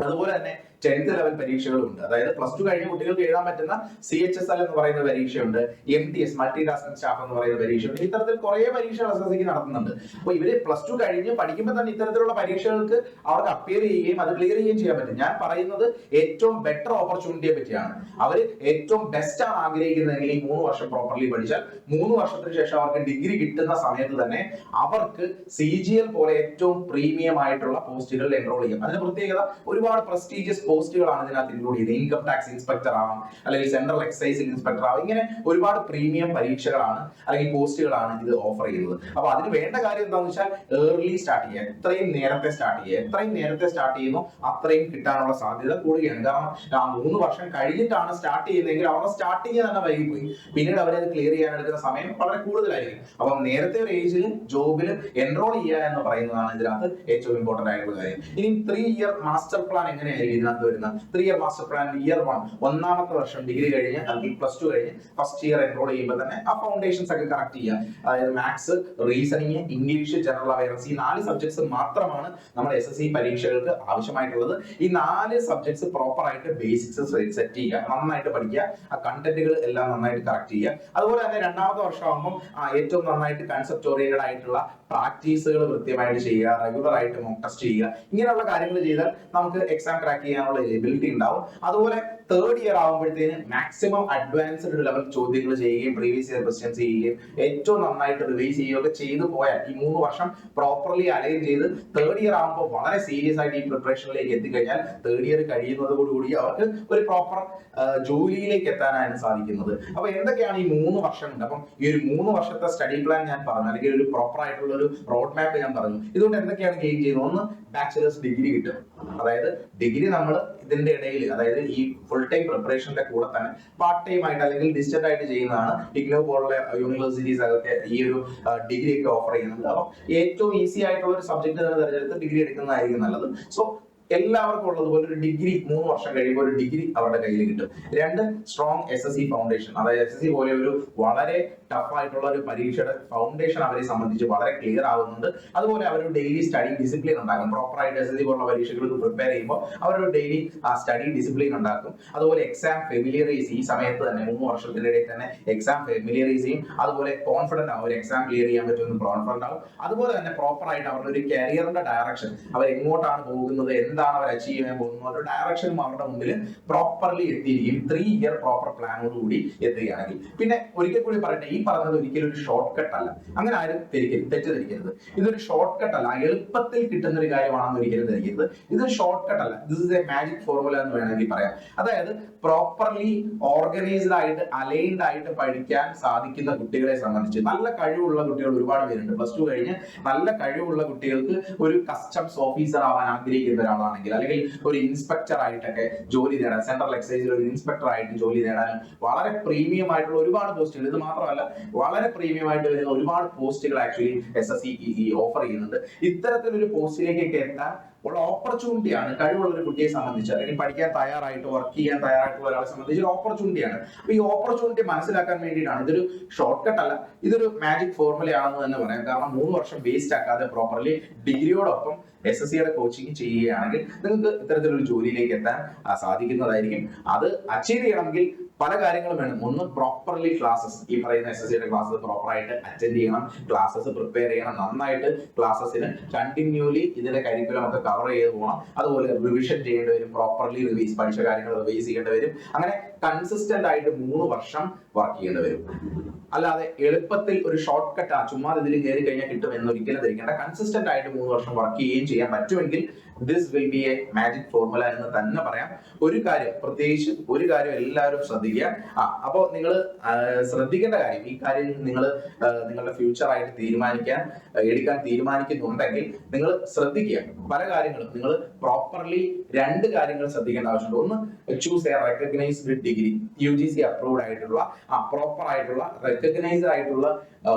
അതുപോലെ തന്നെ 10th ലെവൽ പരീക്ഷകളും ഉണ്ട്. അതായത് പ്ലസ് ടു കഴിഞ്ഞ കുട്ടികൾക്ക് എഴുതാൻ പറ്റുന്ന CHSL എന്ന് പറയുന്ന പരീക്ഷയുണ്ട്, MTS മൾട്ടി ടാസ്കിംഗ് സ്റ്റാഫ് എന്ന് പറയുന്ന പരീക്ഷയുണ്ട്. ഇത്തരത്തിൽ കുറെ പരീക്ഷകൾ SSCക്ക് നടത്തുന്നുണ്ട്. അപ്പൊ ഇവര് പ്ലസ് ടു കഴിഞ്ഞ് പഠിക്കുമ്പോൾ തന്നെ ഇത്തരത്തിലുള്ള പരീക്ഷകൾക്ക് അവർക്ക് അപ്പിയർ ചെയ്യുകയും അത് ക്ലിയർ ചെയ്യുകയും ചെയ്യാൻ പറ്റും. ഞാൻ പറയുന്നത് ഏറ്റവും ബെറ്റർ ഓപ്പർച്യൂണിറ്റിയെ പറ്റിയാണ്. അവർ ഏറ്റവും ബെസ്റ്റ് ആണ് ആഗ്രഹിക്കുന്നതെങ്കിൽ ഈ 3 വർഷം പ്രോപ്പർലി പഠിച്ചാൽ 3 വർഷത്തിന് ശേഷം അവർക്ക് ഡിഗ്രി കിട്ടുന്ന സമയത്ത് തന്നെ അവർക്ക് CGL പോലെ ഏറ്റവും പ്രീമിയം ആയിട്ടുള്ള പോസ്റ്റുകളിൽ എൻറോൾ ചെയ്യാം. അതിന് പ്രത്യേകത ഒരുപാട് പ്രസ്റ്റീജിയസ് പോസ്റ്റുകളാണ് ഇതിനകത്ത് ഇൻക്ലൂഡ് ചെയ്തത്. ഇൻകം ടാക്സ് ഇൻസ്പെക്ടർ ആവാം, അല്ലെങ്കിൽ സെൻട്രൽ എക്സൈസ് ഇൻസ്പെക്ടർ ആവാം. ഇങ്ങനെ ഒരുപാട് പ്രീമിയം പരീക്ഷകളാണ് അല്ലെങ്കിൽ പോസ്റ്റുകളാണ് ഇത് ഓഫർ ചെയ്യുന്നത്. അപ്പൊ അതിന് വേണ്ട കാര്യം എന്താണെന്ന് വെച്ചാൽ ഏർലി സ്റ്റാർട്ട് ചെയ്യുക, എത്രയും നേരത്തെ സ്റ്റാർട്ട് ചെയ്യുക. എത്രയും നേരത്തെ സ്റ്റാർട്ട് ചെയ്യുന്നു അത്രയും കിട്ടാനുള്ള സാധ്യത കൂടുകയാണ്. കാരണം 3 വർഷം കഴിഞ്ഞിട്ടാണ് സ്റ്റാർട്ട് ചെയ്യുന്നതെങ്കിൽ അവരുടെ സ്റ്റാർട്ടിങ് തന്നെ വൈകിപ്പോയി, പിന്നീട് അവരത് ക്ലിയർ ചെയ്യാൻ എടുക്കുന്ന സമയം വളരെ കൂടുതലായിരിക്കും. അപ്പം നേരത്തെ ഒരു ഏജിൽ ജോബിൽ എൻറോൾ ചെയ്യുക എന്ന് പറയുന്നതാണ് ഇതിനകത്ത് ഏറ്റവും ഇമ്പോർട്ടന്റ് ആയിട്ടുള്ള കാര്യം. ഇനി 3 ഇയർ മാസ്റ്റർ പ്ലാൻ എങ്ങനെയായിരിക്കും ഇതിനകത്ത് വരുന്നത്? 3 ഇയർ മാസ്റ്റർ പ്ലാൻ ഇയർ 1 ഒന്നാമത്തെ വർഷം ഡിഗ്രി കഴിഞ്ഞ് അല്ലെങ്കിൽ പ്ലസ് ടു കഴിഞ്ഞ് ഫസ്റ്റ് ഇയർ എൻറോൾ ചെയ്യുമ്പോൾ തന്നെ ആ ഫൗണ്ടേഷൻസ് ഒക്കെ കറക്റ്റ് ചെയ്യുക. അതായത് maths, reasoning, English, general awareness, ഈ 4 സബ്ജക്ട്സ് മാത്രമാണ് നമ്മുടെ SSC പരീക്ഷകൾക്ക് ആവശ്യമായിട്ടുള്ളത്. ഈ 4 സബ്ജക്ട്സ് പ്രോപ്പർ ആയിട്ട് ബേസിക്സ് സെറ്റ് ചെയ്യുക, നന്നായിട്ട് പഠിക്കുക, ആ കണ്ടന്റുകൾ എല്ലാം നന്നായിട്ട് കറക്റ്റ് ചെയ്യുക. അതുപോലെ തന്നെ രണ്ടാമത്തെ വർഷമാകുമ്പോൾ ഏറ്റവും നന്നായിട്ട് കൺസെപ്റ്റ് ഓറിയന്റഡ് ആയിട്ടുള്ള പ്രാക്ടീസുകൾ കൃത്യമായിട്ട് ചെയ്യുക, റെഗുലർ ആയിട്ട് മോക്ക് ടെസ്റ്റ് ചെയ്യുക. ഇങ്ങനെയുള്ള കാര്യങ്ങൾ ചെയ്താൽ നമുക്ക് എക്സാം ക്രാക്ക് ചെയ്യാനുള്ള എബിലിറ്റി ഉണ്ടാവും. അതുപോലെ തേർഡ് ഇയർ ആകുമ്പോഴത്തേന് മാക്സിമം അഡ്വാൻസ്ഡ് ലെവൽ ചോദ്യങ്ങൾ ചെയ്യുകയും പ്രീവിയസ് ഇയർ ക്വസ്റ്റ്യൻസ് ചെയ്യുകയും ഏറ്റവും നന്നായിട്ട് റിവൈസ് ചെയ്യുകയൊക്കെ ചെയ്തു പോയാൽ ഈ 3 വർഷം പ്രോപ്പർലി അലൈൻ ചെയ്ത് തേർഡ് ഇയർ ആകുമ്പോൾ വളരെ സീരിയസ് ആയിട്ട് ഈ പ്രിപ്പറേഷനിലേക്ക് എത്തിക്കഴിഞ്ഞാൽ തേർഡ് ഇയർ കഴിയുന്നതോടുകൂടി അവർക്ക് ഒരു പ്രോപ്പർ ജോലിയിലേക്ക് എത്താനാണ് സാധിക്കുന്നത്. അപ്പൊ എന്തൊക്കെയാണ് ഈ 3 വർഷമുണ്ട്? അപ്പം ഈ ഒരു 3 വർഷത്തെ സ്റ്റഡി പ്ലാൻ ഞാൻ പറഞ്ഞു, അല്ലെങ്കിൽ ഒരു പ്രോപ്പർ ആയിട്ടുള്ള ഒരു റോഡ് മാപ്പ് ഞാൻ പറഞ്ഞു. ഇതുകൊണ്ട് എന്തൊക്കെയാണ് ഗെയിൻ ചെയ്യുന്നത്? ഒന്ന്, ബാച്ചിലേഴ്സ് ഡിഗ്രി കിട്ടും. അതായത് ഡിഗ്രി നമ്മൾ ഇതിന്റെ ഇടയിൽ, അതായത് ഈ ഫുൾ ടൈം പ്രിപ്പറേഷന്റെ കൂടെ തന്നെ പാർട്ട് ടൈം ആയിട്ട് അല്ലെങ്കിൽ ഡിസ്റ്റന്റ് ആയിട്ട് ചെയ്യുന്നതാണ്. ഇഗ്നോ പോലുള്ള യൂണിവേഴ്സിറ്റീസ് അതൊക്കെ ഈ ഒരു ഡിഗ്രി ഒക്കെ ഓഫർ ചെയ്യുന്നുണ്ട്. അപ്പം ഏറ്റവും ഈസി ആയിട്ടുള്ള ഒരു സബ്ജക്ട് തന്നെ തിരഞ്ഞെടുത്ത് ഡിഗ്രി എടുക്കുന്നതായിരിക്കും നല്ലത്. സോ എല്ലാവർക്കും ഉള്ളതുപോലെ ഒരു ഡിഗ്രി 3 വർഷം കഴിയുമ്പോൾ ഒരു ഡിഗ്രി അവരുടെ കയ്യിൽ കിട്ടും. 2, സ്ട്രോങ് SSC ഫൗണ്ടേഷൻ. അതായത് SSC പോലെ ഒരു വളരെ ടഫ് ആയിട്ടുള്ള ഒരു പരീക്ഷയുടെ ഫൗണ്ടേഷൻ അവരെ സംബന്ധിച്ച് വളരെ ക്ലിയർ ആവുന്നുണ്ട്. അതുപോലെ അവർ ഡെയിലി സ്റ്റഡി ഡിസിപ്ലിൻ ഉണ്ടാക്കും. പ്രോപ്പർ ആയിട്ട് SSC പോലുള്ള പരീക്ഷകൾക്ക് പ്രിപ്പയർ ചെയ്യുമ്പോൾ അവരൊരു ഡെയിലി സ്റ്റഡി ഡിസിപ്ലിൻ ഉണ്ടാക്കും. അതുപോലെ എക്സാം ഫെമിലിയറൈസ്, ഈ സമയത്ത് തന്നെ 3 വർഷത്തിനിടയിൽ തന്നെ എക്സാം ഫെമിലിയറൈസ് ചെയ്യും. അതുപോലെ കോൺഫിഡന്റ് ആവും, ഒരു എക്സാം ക്ലിയർ ചെയ്യാൻ പറ്റുമെന്ന് കോൺഫിഡന്റ് ആവും. അതുപോലെ തന്നെ പ്രോപ്പർ ആയിട്ട് അവരുടെ ഒരു കരിയറിന്റെ ഡയറക്ഷൻ, അവർ എങ്ങോട്ടാണ് പോകുന്നത്, എന്താണ് അവർ അച്ചീവ് ചെയ്യാൻ പോകുന്നത്, ഒരു ഡയറക്ഷനും അവരുടെ മുമ്പിൽ പ്രോപ്പർലി എത്തിയിരിക്കും. 3 ഇയർ പ്രോപ്പർ പ്ലാനോട് കൂടി എത്തുകയാണെങ്കിൽ. പിന്നെ ഒരിക്കൽ കൂടി പറയട്ടെ, ഈ പറഞ്ഞത് ഒരിക്കലും ഒരു ഷോർട്ട് കട്ട് അല്ല. അങ്ങനെ ആരും തെറ്റിദ്ധരിക്കരുത്. ഇതൊരു ഷോർട്ട് കട്ട് അല്ല, എളുപ്പത്തിൽ കിട്ടുന്ന ഒരു കാര്യമാണെന്ന് ഒരിക്കലും ധരിക്കരുത്. ഇതൊരു ഷോർട്ട് കട്ട് അല്ല, this is A magic formula എന്ന് വേണമെങ്കിൽ പറയാം. അതായത് പ്രോപ്പർലി ഓർഗനൈസ്ഡ് ആയിട്ട് അലൈൻഡ് ആയിട്ട് പഠിക്കാൻ സാധിക്കുന്ന കുട്ടികളെ സംബന്ധിച്ച്, നല്ല കഴിവുള്ള കുട്ടികൾ ഒരുപാട് പേരുണ്ട്. പ്ലസ് ടു കഴിഞ്ഞ് നല്ല കഴിവുള്ള കുട്ടികൾക്ക് ഒരു കസ്റ്റംസ് ഓഫീസർ ആവാൻ ആഗ്രഹിക്കുന്ന ഒരാളാണെങ്കിൽ, അല്ലെങ്കിൽ ഒരു ഇൻസ്പെക്ടർ ആയിട്ടൊക്കെ ജോലി നേടാൻ, സെൻട്രൽ എക്സൈസിൽ ഒരു ഇൻസ്പെക്ടർ ആയിട്ട് ജോലി നേടാൻ വളരെ പ്രീമിയം ആയിട്ടുള്ള ഒരുപാട് പോസ്റ്റുകൾ, ഇത് മാത്രമല്ല വളരെ പ്രീമിയം ആയിട്ട് വരുന്ന ഒരുപാട് പോസ്റ്റുകൾ ആക്ച്വലി SSC ഓഫർ ചെയ്യുന്നുണ്ട്. ഇത്തരത്തിലൊരു പോസ്റ്റിലേക്കൊക്കെ എത്താൻ ഉള്ള ഓപ്പർച്യൂണിറ്റിയാണ് കഴിവുള്ള ഒരു കുട്ടിയെ സംബന്ധിച്ച്, അല്ലെങ്കിൽ പഠിക്കാൻ തയ്യാറായിട്ട് വർക്ക് ചെയ്യാൻ തയ്യാറായിട്ടുള്ള ഒരാളെ സംബന്ധിച്ച് ഒരു ഓപ്പർച്യൂണിറ്റിയാണ്. അപ്പൊ ഈ ഓപ്പർച്യൂണിറ്റി മനസ്സിലാക്കാൻ വേണ്ടിയിട്ടാണ്. ഇതൊരു ഷോർട്ട് കട്ട് അല്ല, ഇതൊരു മാജിക് ഫോർമുലയാണെന്ന് തന്നെ പറയാം. കാരണം 3 വർഷം വേസ്റ്റ് ആക്കാതെ പ്രോപ്പർലി ഡിഗ്രിയോടൊപ്പം SSCയുടെ കോച്ചിങ് ചെയ്യുകയാണെങ്കിൽ നിങ്ങൾക്ക് ഇത്തരത്തിലൊരു ജോലിയിലേക്ക് എത്താൻ സാധിക്കുന്നതായിരിക്കും. അത് അച്ചീവ് ചെയ്യണമെങ്കിൽ പല കാര്യങ്ങളും വേണം. ഒന്ന്, പ്രോപ്പർലി ക്ലാസ്സസ്, ഈ പറയുന്ന SSCയുടെ ക്ലാസ്സസ് പ്രോപ്പർ ആയിട്ട് അറ്റൻഡ് ചെയ്യണം, ക്ലാസ്സസ് പ്രിപ്പയർ ചെയ്യണം, നന്നായിട്ട് ക്ലാസ്സസിന് കണ്ടിന്യൂലി ഇതിന്റെ കരിക്കുലം ഒക്കെ കവർ ചെയ്ത് പോകണം. അതുപോലെ റിവിഷൻ ചെയ്യേണ്ടി വരും, പ്രോപ്പർലി റിവൈസ്, പഠിച്ച കാര്യങ്ങൾ റിവൈസ് ചെയ്യേണ്ടി വരും. അങ്ങനെ കൺസിസ്റ്റന്റ് ആയിട്ട് 3 വർഷം വർക്ക് ചെയ്യേണ്ടി വരും. അല്ലാതെ എളുപ്പത്തിൽ ഒരു ഷോർട്ട് കട്ട് ചുമ്മാ ഇതിൽ കയറി കഴിഞ്ഞാൽ കിട്ടും എന്നൊരിക്കലും ധരിക്കേണ്ട. കൺസിസ്റ്റന്റ് ആയിട്ട് 3 വർഷം വർക്ക് ചെയ്യുകയും ചെയ്യാൻ പറ്റുമെങ്കിൽ this will be A magic formula എന്ന് തന്നെ പറയാം. ഒരു കാര്യം, പ്രത്യേകിച്ച് ഒരു കാര്യം എല്ലാവരും ശ്രദ്ധിക്കുക. അപ്പോ നിങ്ങൾ ശ്രദ്ധിക്കേണ്ട കാര്യം, ഈ കാര്യം നിങ്ങൾ നിങ്ങളുടെ ഫ്യൂച്ചർ ആയിട്ട് എടുക്കാൻ തീരുമാനിക്കുന്നുണ്ടെങ്കിൽ നിങ്ങൾ ശ്രദ്ധിക്കുക. പല കാര്യങ്ങളും നിങ്ങൾ പ്രോപ്പർലി 2 കാര്യങ്ങൾ ശ്രദ്ധിക്കേണ്ട ആവശ്യമുണ്ട്. ഒന്ന്, choose A recognised degree, UGC approved ആയിട്ടുള്ള പ്രോപ്പർ ആയിട്ടുള്ള റെക്കഗ്നൈസ്ഡ് ആയിട്ടുള്ള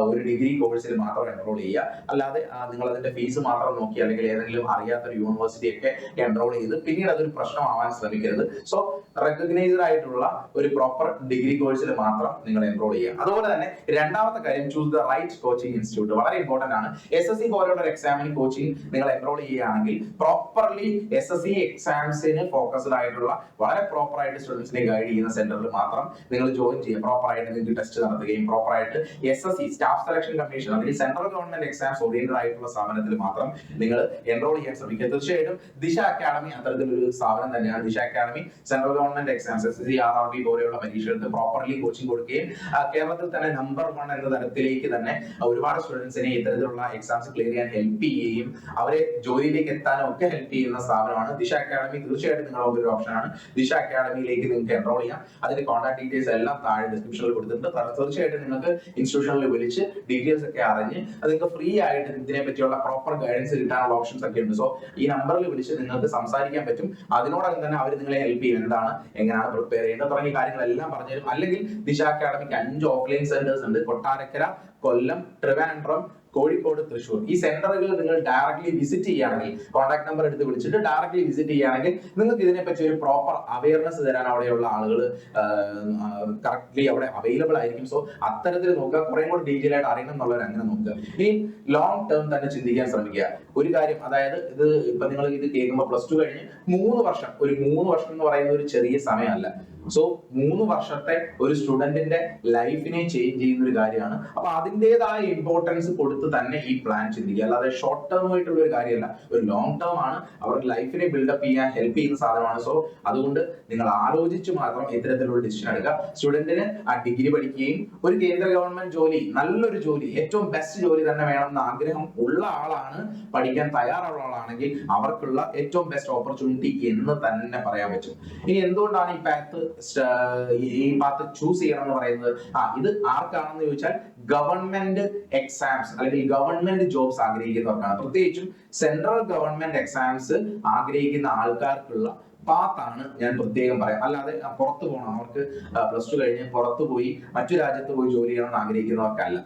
ഒരു ഡിഗ്രി കോഴ്സിൽ മാത്രം എൻറോൾ ചെയ്യുക. അല്ലാതെ നിങ്ങൾ അതിന്റെ ഫീസ് മാത്രം നോക്കി അല്ലെങ്കിൽ ഏതെങ്കിലും അറിയാത്തൊരു യൂണിവേഴ്സിറ്റി ഒക്കെ എൻറോൾ ചെയ്ത് പിന്നീട് അതൊരു പ്രശ്നമാവാൻ ശ്രമിക്കരുത്. സോ റെക്കഗ്നൈസ്ഡ് ആയിട്ടുള്ള ഒരു പ്രോപ്പർ ഡിഗ്രി കോഴ്സിൽ മാത്രം നിങ്ങൾ എൻറോൾ ചെയ്യുക. അതുപോലെ തന്നെ രണ്ടാമത്തെ കാര്യം, choose the right coaching institute. വളരെ ഇമ്പോർട്ടന്റ് ആണ്. SSC പോലെയുള്ള ഒരു എക്സാമിന് കോച്ചിങ് നിങ്ങൾ എൻറോൾ ചെയ്യുകയാണെങ്കിൽ പ്രോപ്പർലി SSC എക്സാംസിന് ഫോക്കസ്ഡ് ആയിട്ടുള്ള വളരെ പ്രോപ്പർ ആയിട്ട് സ്റ്റുഡൻസിനെ ഗൈഡ് ചെയ്യുന്ന സെന്ററിൽ മാത്രം നിങ്ങൾ ജോയിൻ ചെയ്യുക. പ്രോപ്പർ ആയിട്ട് നിങ്ങൾക്ക് ടെസ്റ്റ് നടത്തുകയും പ്രോപ്പർ ആയിട്ട് SSC സ്റ്റാഫ് സെലക്ഷൻ കമ്മീഷൻ അല്ലെങ്കിൽ സെൻട്രൽ ഗവൺമെന്റ് എക്സാംസ് ഓറിയന്റഡ് ആയിട്ടുള്ള സ്ഥാപനത്തിൽ മാത്രം നിങ്ങൾ എൻറോൾ ചെയ്യാൻ ശ്രമിക്കുക. തീർച്ചയായിട്ടും ദിശ അക്കാഡമി അത്തരത്തിലൊരു സ്ഥാപനം തന്നെയാണ്. ദിശ academy central government exams SSC RRB പോലെയുള്ള പരീക്ഷകൾക്ക് പ്രോപ്പർലി കോച്ചിങ് കൊടുക്കുകയും കേരളത്തിൽ തന്നെ നമ്പർ 1 എന്ന തരത്തിലേക്ക് തന്നെ ഒരുപാട് സ്റ്റുഡൻസിനെ ഇത്തരത്തിലുള്ള എക്സാംസ് ക്ലിയർ ചെയ്യാൻ ഹെൽപ്പ് ചെയ്യുകയും അവരെ ജോലിയിലേക്ക് എത്താനും ഒക്കെ ഹെൽപ്പ് ചെയ്യുന്ന സ്ഥാപനമാണ് ദിശ അക്കാഡമി. തീർച്ചയായിട്ടും നിങ്ങളുടെ ഒരു ഓപ്ഷനാണ്. ദിശ അക്കാഡമിയിലേക്ക് നിങ്ങൾക്ക് എൻറോൾ ചെയ്യാം. അതിന്റെ കോൺടാക്ട് ഡീറ്റെയിൽസ് എല്ലാം താഴെ ഡിസ്ക്രിപ്ഷനിൽ കൊടുത്തിട്ടുണ്ട്. തീർച്ചയായിട്ടും നിങ്ങൾക്ക് ഇൻസ്റ്റിറ്റ്യൂഷനിൽ വിളിച്ച് ഡീറ്റെയിൽസ് ഒക്കെ അറിഞ്ഞ് അത് നിങ്ങൾക്ക് ഫ്രീ ആയിട്ട് ഇതിനെ പറ്റിയുള്ള പ്രോപ്പർ ഗൈഡൻസ് കിട്ടാനുള്ള ഓപ്ഷൻസ് ഒക്കെ ഉണ്ട്. സോ ഈ നമ്പറിൽ വിളിച്ച് നിങ്ങൾക്ക് സംസാരിക്കാൻ പറ്റും. അതിനോടകം തന്നെ അവർ നിങ്ങളെ ഹെൽപ്പ് ചെയ്യും. എന്താണ്, എങ്ങനെയാണ് പ്രിപ്പയർ ചെയ്യുന്നത് തുടങ്ങിയ കാര്യങ്ങളെല്ലാം പറഞ്ഞുതരും. അല്ലെങ്കിൽ ദിശ അക്കാഡമിക്ക് 5 ഓഫ്ലൈൻ സെന്റേഴ്സ് ഉണ്ട്. കൊട്ടാരക്കര, കൊല്ലം, ട്രിവാൻഡ്രം, കോഴിക്കോട്, തൃശ്ശൂർ. ഈ സെന്ററുകളിൽ നിങ്ങൾ ഡയറക്ട്ലി വിസിറ്റ് ചെയ്യുകയാണെങ്കിൽ, കോൺടാക്ട് നമ്പർ എടുത്ത് വിളിച്ചിട്ട് ഡയറക്ട്ലി വിസിറ്റ് ചെയ്യുകയാണെങ്കിൽ നിങ്ങൾക്ക് ഇതിനെപ്പറ്റി ഒരു പ്രോപ്പർ അവയർനെസ് തരാൻ അവിടെയുള്ള ആളുകൾ കറക്റ്റ്ലി അവിടെ അവൈലബിൾ ആയിരിക്കും. സോ അത്തരത്തിൽ നോക്കുക. കുറെ കൂടി ഡീറ്റെയിൽ ആയിട്ട് അറിയണം എന്നുള്ളവർ അങ്ങനെ നോക്കുക. ഇനി ലോങ് ടേം തന്നെ ചിന്തിക്കാൻ ശ്രമിക്കുക. ഒരു കാര്യം, അതായത് ഇത് ഇപ്പൊ നിങ്ങൾ ഇത് കേൾക്കുമ്പോൾ +2 കഴിഞ്ഞ് 3 വർഷം, ഒരു 3 വർഷം എന്ന് പറയുന്ന ഒരു ചെറിയ സമയമല്ല. സോ 3 വർഷത്തെ ഒരു സ്റ്റുഡന്റിന്റെ ലൈഫിനെ ചേഞ്ച് ചെയ്യുന്ന ഒരു കാര്യമാണ്. അപ്പൊ അതിൻ്റെതായ ഇമ്പോർട്ടൻസ് കൊടുത്ത് തന്നെ ഈ പ്ലാൻ ചിന്തിക്കുക. അല്ലാതെ ഷോർട്ട് ടേം ആയിട്ടുള്ള ഒരു കാര്യമല്ല, ഒരു ലോങ് ടേം ആണ്. അവരുടെ ലൈഫിനെ ബിൽഡപ്പ് ചെയ്യാൻ ഹെൽപ്പ് ചെയ്യുന്ന സാധനമാണ്. സോ അതുകൊണ്ട് നിങ്ങൾ ആലോചിച്ച് മാത്രം ഇത്തരത്തിലുള്ള ഡിസിഷൻ എടുക്കുക. സ്റ്റുഡന്റിന് ആ ഡിഗ്രി പഠിക്കുകയും ഒരു കേന്ദ്ര ഗവൺമെന്റ് ജോലി, നല്ലൊരു ജോലി, ഏറ്റവും ബെസ്റ്റ് ജോലി തന്നെ വേണമെന്ന് ആഗ്രഹം ഉള്ള ആളാണ്, പഠിക്കാൻ തയ്യാറുള്ള ആളാണെങ്കിൽ അവർക്കുള്ള ഏറ്റവും ബെസ്റ്റ് ഓപ്പർച്യൂണിറ്റി എന്ന് തന്നെ പറയാൻ പറ്റും. ഇനി എന്തുകൊണ്ടാണ് ഈ പാത്ത് ചൂസ് ചെയ്യണം എന്ന് പറയുന്നത്? ഇത് ആർക്കാണെന്ന് ചോദിച്ചാൽ ഗവൺമെന്റ് എക്സാംസ് അല്ലെങ്കിൽ ഗവൺമെന്റ് ജോബ്സ് ആഗ്രഹിക്കുന്നവർക്കാണ്. പ്രത്യേകിച്ചും സെൻട്രൽ ഗവൺമെന്റ് എക്സാംസ് ആഗ്രഹിക്കുന്ന ആൾക്കാർക്കുള്ള പാത്താണ് ഞാൻ പ്രത്യേകം പറയാം. അല്ലാതെ പുറത്തു പോകണം, അവർക്ക് +2 കഴിഞ്ഞ് പുറത്തു പോയി മറ്റു രാജ്യത്ത് പോയി ജോലി ചെയ്യണമെന്ന് ആഗ്രഹിക്കുന്നവർക്കല്ല.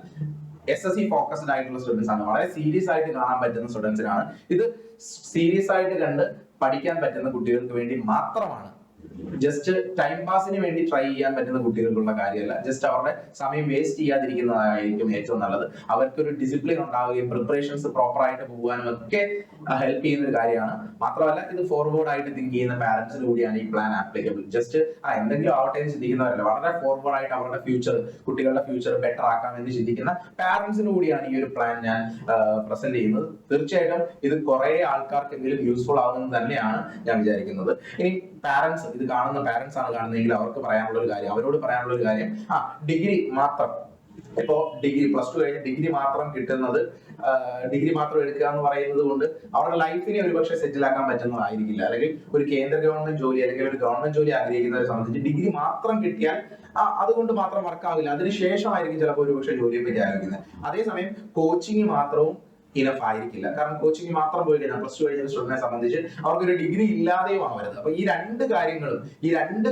SSC ഫോക്കസ്ഡ് ആയിട്ടുള്ള സ്റ്റുഡൻസ് ആണ്. വളരെ സീരിയസ് ആയിട്ട് കാണാൻ പറ്റുന്ന സ്റ്റുഡൻസിനാണ്. ഇത് സീരിയസ് ആയിട്ട് കണ്ട് പഠിക്കാൻ പറ്റുന്ന കുട്ടികൾക്ക് വേണ്ടി മാത്രമാണ്. ജസ്റ്റ് ടൈം പാസിന് വേണ്ടി ട്രൈ ചെയ്യാൻ പറ്റുന്ന കുട്ടികൾക്കുള്ള കാര്യമല്ല. ജസ്റ്റ് അവരുടെ സമയം വേസ്റ്റ് ചെയ്യാതിരിക്കുന്നതായിരിക്കും ഏറ്റവും നല്ലത്. അവർക്കൊരു ഡിസിപ്ലിൻ ഉണ്ടാവുകയും പ്രിപ്പറേഷൻസ് പ്രോപ്പർ ആയിട്ട് പോകാനും ഒക്കെ ഹെൽപ്പ് ചെയ്യുന്ന ഒരു കാര്യമാണ്. മാത്രമല്ല ഇത് ഫോർവേഡ് ആയിട്ട് തിങ്ക് ചെയ്യുന്ന പാരന്റ്സിന് കൂടിയാണ് ഈ പ്ലാൻ ആപ്ലിക്കബിൾ. ജസ്റ്റ് എന്തെങ്കിലും ആവട്ടെ എന്ന് ചിന്തിക്കുന്നവരല്ല, വളരെ ഫോർവേഡ് ആയിട്ട് അവരുടെ ഫ്യൂച്ചർ, കുട്ടികളുടെ ഫ്യൂച്ചർ ബെറ്റർ ആക്കാമെന്ന് ചിന്തിക്കുന്ന പാരന്റ്സിന് കൂടിയാണ് ഈ ഒരു പ്ലാൻ ഞാൻ പ്രസന്റ് ചെയ്യുന്നത്. തീർച്ചയായിട്ടും ഇത് കുറെ ആൾക്കാർക്കെങ്കിലും യൂസ്ഫുൾ ആകുമെന്ന് തന്നെയാണ് ഞാൻ വിചാരിക്കുന്നത്. ഇനി പാരന്റ്സ്, ഇത് കാണുന്ന പാരന്റ്സ് ആണ് കാണുന്നതെങ്കിൽ അവർക്ക് പറയാനുള്ള ഒരു കാര്യം, അവരോട് പറയാനുള്ള ഒരു കാര്യം, ഡിഗ്രി മാത്രം, ഇപ്പോ ഡിഗ്രി +2 കഴിഞ്ഞ് ഡിഗ്രി മാത്രം കിട്ടുന്നത്, ഡിഗ്രി മാത്രം എടുക്കുക എന്ന് പറയുന്നത് കൊണ്ട് അവരുടെ ലൈഫിനെ ഒരുപക്ഷെ സെറ്റിൽ ആക്കാൻ പറ്റുന്നതായിരിക്കില്ല. അല്ലെങ്കിൽ ഒരു കേന്ദ്ര ഗവൺമെന്റ് ജോലി അല്ലെങ്കിൽ ഒരു ഗവൺമെന്റ് ജോലി ആഗ്രഹിക്കുന്നവരെ സംബന്ധിച്ച് ഡിഗ്രി മാത്രം കിട്ടിയാൽ അതുകൊണ്ട് മാത്രം വർക്കാവില്ല. അതിനുശേഷമായിരിക്കും ചിലപ്പോൾ ഒരുപക്ഷെ ജോലിയെ പറ്റി ആലോചിക്കുന്നത്. അതേസമയം കോച്ചിങ് മാത്രവും ഇനഫ് ആയിരിക്കില്ല. കാരണം കോച്ചിങ് മാത്രം പോയി കഴിഞ്ഞാൽ +2 കഴിഞ്ഞ സ്റ്റുഡന്റിനെ സംബന്ധിച്ച് അവർക്കൊരു ഡിഗ്രി ഇല്ലാതെയും ആവരുത്. അപ്പൊ ഈ രണ്ട്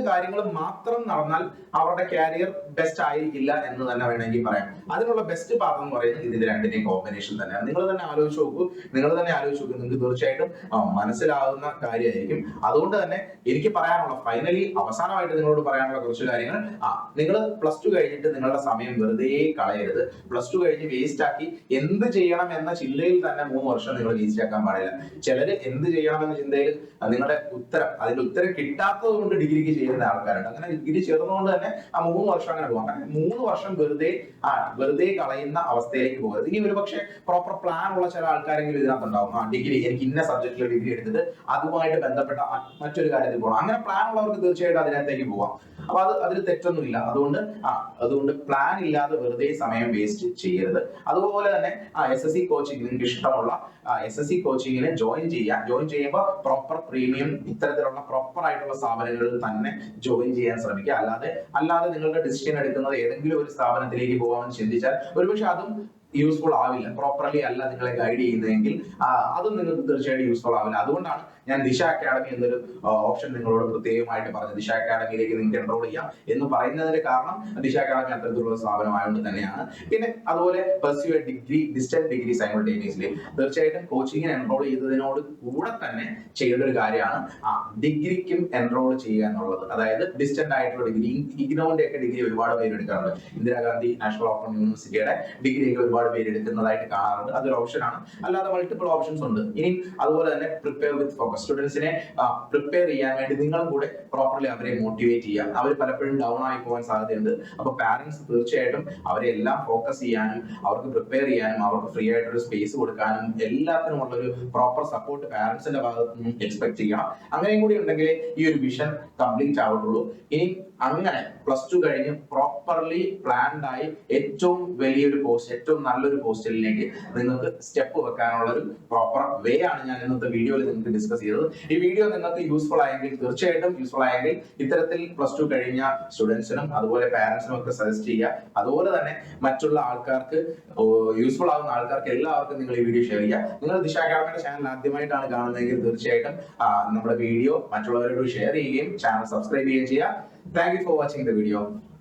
കാര്യങ്ങളും മാത്രം നടന്നാൽ അവരുടെ കാരിയർ ബെസ്റ്റ് ആയിരിക്കില്ല എന്ന് തന്നെ വേണമെങ്കിൽ പറയാം. അതിനുള്ള ബെസ്റ്റ് പാത്ത് എന്ന് പറയുന്നത് ഇതിന്റെ രണ്ടിന്റെയും കോമ്പിനേഷൻ തന്നെയാണ്. നിങ്ങൾ തന്നെ ആലോചിച്ച് നോക്കൂ. നിങ്ങൾക്ക് തീർച്ചയായിട്ടും മനസ്സിലാവുന്ന കാര്യമായിരിക്കും. അതുകൊണ്ട് തന്നെ എനിക്ക് പറയാനുള്ള, ഫൈനലി അവസാനമായിട്ട് നിങ്ങളോട് പറയാനുള്ള കുറച്ച് കാര്യങ്ങൾ, നിങ്ങൾ +2 കഴിഞ്ഞിട്ട് നിങ്ങളുടെ സമയം വെറുതെ കളയരുത്. +2 കഴിഞ്ഞ് വേസ്റ്റ് ആക്കി എന്ത് ചെയ്യണം എന്ന ചിന്തയിൽ തന്നെ 3 വർഷം നിങ്ങൾ വേസ്റ്റ് ആക്കാൻ പാടില്ല. ചിലര് എന്ത് ചെയ്യണമെന്ന ചിന്തയിൽ അതിന്റെ ഉത്തരം കിട്ടാത്തത് കൊണ്ട് ഡിഗ്രിക്ക് ചെയ്യുന്ന ആൾക്കാരുണ്ട്. അങ്ങനെ ഡിഗ്രി ചേർന്നുകൊണ്ട് തന്നെ 3 വർഷം അങ്ങനെ പോകാം. അങ്ങനെ 3 വർഷം വെറുതെ കളയുന്ന അവസ്ഥയിലേക്ക് പോകരുത്. ഇനി ഒരുപക്ഷെ പ്രോപ്പർ പ്ലാൻ ഉള്ള ചില ആൾക്കാരെങ്കിലും ഇതിനകത്ത് ഉണ്ടാവും. ഡിഗ്രി, എനിക്ക് ഇന്ന സബ്ജക്റ്റിൽ ഡിഗ്രി എടുത്തിട്ട് അതുമായിട്ട് ബന്ധപ്പെട്ട മറ്റൊരു കാര്യത്തിൽ പോകണം. അങ്ങനെ പ്ലാൻ ഉള്ളവർക്ക് തീർച്ചയായിട്ടും അതിനകത്തേക്ക് പോവാം. അപ്പൊ അതിൽ തെറ്റൊന്നുമില്ല. അതുകൊണ്ട് പ്ലാൻ ഇല്ലാതെ വെറുതെ സമയം വേസ്റ്റ് ചെയ്യരുത്. അതുപോലെ തന്നെ SSC കോച്ചിങ്, നിങ്ങൾക്ക് ഇഷ്ടമുള്ള SSC കോച്ചിങ്ങിന് ജോയിൻ ചെയ്യുമ്പോൾ പ്രോപ്പർ പ്രീമിയം ഇത്തരത്തിലുള്ള പ്രോപ്പർ ആയിട്ടുള്ള സ്ഥാപനങ്ങളിൽ തന്നെ ജോയിൻ ചെയ്യാൻ ശ്രമിക്കുക. അല്ലാതെ നിങ്ങളുടെ ഡിസിഷൻ എടുക്കുന്നത് ഏതെങ്കിലും ഒരു സ്ഥാപനത്തിലേക്ക് പോകാമെന്ന് ചിന്തിച്ചാൽ ഒരുപക്ഷെ അതും യൂസ്ഫുൾ ആവില്ല. പ്രോപ്പർലി അല്ല നിങ്ങളെ ഗൈഡ് ചെയ്യുന്നതെങ്കിൽ അതും നിങ്ങൾക്ക് തീർച്ചയായിട്ടും യൂസ്ഫുൾ ആവില്ല. അതുകൊണ്ടാണ് ഞാൻ ദിശ അക്കാഡമി എന്നൊരു ഓപ്ഷൻ നിങ്ങളോട് പ്രത്യേകമായിട്ട് പറഞ്ഞു. ദിശ അക്കാഡമിയിലേക്ക് നിങ്ങൾക്ക് എൻറോൾ ചെയ്യാം എന്ന് പറയുന്നതിന്റെ കാരണം ദിശ അക്കാഡമി അത്തരത്തിലുള്ള സ്ഥാപനമായതുകൊണ്ട് തന്നെയാണ്. പിന്നെ അതുപോലെ pursue A degree, distant degree simultaneously. തീർച്ചയായിട്ടും കോച്ചിങ്ങിന് എൻറോൾ ചെയ്തതിനോട് കൂടെ തന്നെ ചെയ്യേണ്ട ഒരു കാര്യമാണ് ഡിഗ്രിക്കും എൻറോൾ ചെയ്യുക എന്നുള്ളത്. അതായത് ഡിസ്റ്റന്റ് ആയിട്ടുള്ള ഡിഗ്രി, ഇഗ്നോന്റെ ഒക്കെ ഡിഗ്രി ഒരുപാട് പേര് എടുക്കാറുണ്ട്. ഇന്ദിരാഗാന്ധി നാഷണൽ ഓപ്പൺ യൂണിവേഴ്സിറ്റിയുടെ ഡിഗ്രി ഒക്കെ ഒരുപാട് പേര് എടുക്കുന്നതായിട്ട് കാണാറുണ്ട്. അതൊരു ഓപ്ഷനാണ്. അല്ലാതെ മൾട്ടിപ്പിൾ ഓപ്ഷൻസ് ഉണ്ട്. ഇനി അതുപോലെ തന്നെ പ്രിപ്പയർ വിത്ത് ഫോക്കസ്. സ്റ്റുഡൻസിനെ പ്രിപ്പയർ ചെയ്യാൻ വേണ്ടി നിങ്ങളും കൂടെ പ്രോപ്പർലി അവരെ മോട്ടിവേറ്റ് ചെയ്യാം. അവർ പലപ്പോഴും ഡൗൺ ആയി പോകാൻ സാധ്യതയുണ്ട്. അപ്പൊ പാരന്റ്സ് തീർച്ചയായിട്ടും അവരെ എല്ലാം ഫോക്കസ് ചെയ്യാനും അവർക്ക് പ്രിപ്പയർ ചെയ്യാനും അവർക്ക് ഫ്രീ ആയിട്ടൊരു സ്പേസ് കൊടുക്കാനും എല്ലാത്തിനും ഉള്ള ഒരു പ്രോപ്പർ സപ്പോർട്ട് പാരന്റ്സിന്റെ ഭാഗത്ത് നിന്നും എക്സ്പെക്ട് ചെയ്യണം. അങ്ങനെയും കൂടി ഉണ്ടെങ്കിൽ ഈ ഒരു വിഷൻ കംപ്ലീറ്റ് ആവുള്ളൂ. ഇനി അങ്ങനെ +2 കഴിഞ്ഞ് പ്രോപ്പർലി പ്ലാൻഡ് ആയി ഏറ്റവും വലിയൊരു പോസ്റ്റ്, ഏറ്റവും നല്ലൊരു പോസ്റ്റിലേക്ക് നിങ്ങൾക്ക് സ്റ്റെപ്പ് വെക്കാനുള്ള ഒരു പ്രോപ്പർ വേ ആണ് ഞാൻ ഇന്നത്തെ വീഡിയോയിൽ നിങ്ങൾക്ക് ഡിസ്കസ് ചെയ്തത്. ഈ വീഡിയോ നിങ്ങൾക്ക് യൂസ്ഫുൾ ആയെങ്കിൽ, തീർച്ചയായിട്ടും യൂസ്ഫുൾ ആയെങ്കിൽ ഇത്തരത്തിൽ +2 കഴിഞ്ഞ സ്റ്റുഡൻസിനും അതുപോലെ പാരന്റ്സിനും ഒക്കെ സജസ്റ്റ് ചെയ്യുക. അതുപോലെ തന്നെ മറ്റുള്ള ആൾക്കാർക്ക്, യൂസ്ഫുൾ ആവുന്ന ആൾക്കാർക്ക് എല്ലാവർക്കും നിങ്ങൾ ഈ വീഡിയോ ഷെയർ ചെയ്യുക. നിങ്ങൾ ദിശ അക്കാഡമിയുടെ ചാനൽ ആദ്യമായിട്ടാണ് കാണുന്നതെങ്കിൽ തീർച്ചയായിട്ടും നമ്മുടെ വീഡിയോ മറ്റുള്ളവരോട് ഷെയർ ചെയ്യുകയും ചാനൽ സബ്സ്ക്രൈബ് ചെയ്യുകയും ചെയ്യുക. Thank you for watching the video.